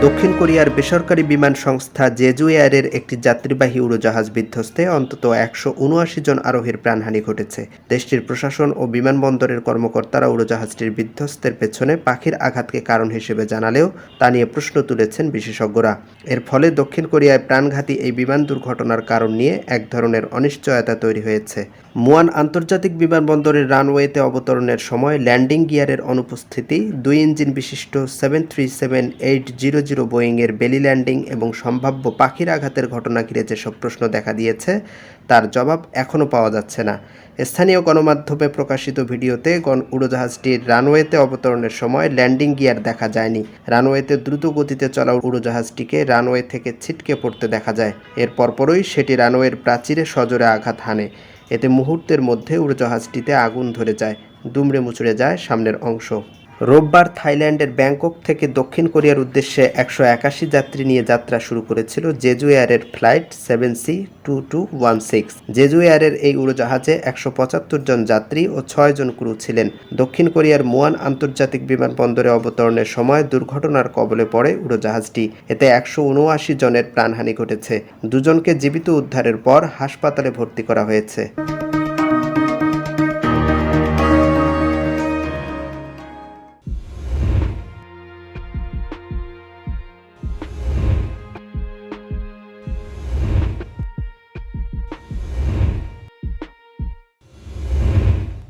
দক্ষিণ কোরিয়ার বেসরকারি বিমান সংস্থা জেজু এয়ারের একটি যাত্রীবাহী উড়োজাহাজ বিধ্বস্তে অন্তত ১৭৯ জন আরোহীর প্রাণহানি ঘটেছে। দেশটির প্রশাসন ও বিমানবন্দরের কর্মকর্তারা উড়োজাহাজটির বিধ্বস্তের পেছনে পাখির আঘাতকে কারণ হিসেবে জানালেও তা নিয়ে প্রশ্ন তুলেছেন বিশেষজ্ঞরা। এর ফলে দক্ষিণ কোরিয়ায় প্রাণঘাতী এই বিমান দুর্ঘটনার কারণ নিয়ে এক ধরনের অনিশ্চয়তা তৈরি হয়েছে। মুয়ান আন্তর্জাতিক বিমানবন্দরের রানওয়েতে অবতরণের সময় ল্যান্ডিং গিয়ারের অনুপস্থিতি, ২ ইঞ্জিন বিশিষ্ট 737-800 বোয়িংয়ের বেলি ল্যান্ডিং এবং সম্ভাব্য পাখির আঘাতের ঘটনা ঘিরে যেসব প্রশ্ন দেখা দিয়েছে তার জবাব এখনও পাওয়া যাচ্ছে না। স্থানীয় গণমাধ্যমে প্রকাশিত ভিডিওতে উড়োজাহাজটির রানওয়েতে অবতরণের সময় ল্যান্ডিং গিয়ার দেখা যায়নি। রানওয়েতে দ্রুত গতিতে চলা উড়োজাহাজটিকে রানওয়ে থেকে ছিটকে পড়তে দেখা যায়। এর পরপরই সেটি রানওয়ের প্রাচীরে সজোরে আঘাত হানে। এতে মুহূর্তের মধ্যে উড়োজাহাজটিতে আগুন ধরে যায়, দুমড়ে মুচড়ে যায় সামনের অংশ। রোববার থাইল্যান্ডের ব্যাংকক থেকে দক্ষিণ কোরিয়ার উদ্দেশ্যে ১৮১ যাত্রী নিয়ে যাত্রা শুরু করেছিল জেজু এয়ারের ফ্লাইট 7C2216। জেজু এয়ারের এই উড়োজাহাজে ১৭৫ জন যাত্রী ও ৬ জন ক্রু ছিলেন। দক্ষিণ কোরিয়ার মুয়ান আন্তর্জাতিক বিমানবন্দরে অবতরণের সময় দুর্ঘটনার কবলে পড়ে উড়োজাহাজটি। এতে ১৭৯ জনের প্রাণহানি ঘটেছে। দুজনকে জীবিত উদ্ধারের পর হাসপাতালে ভর্তি করা হয়েছে।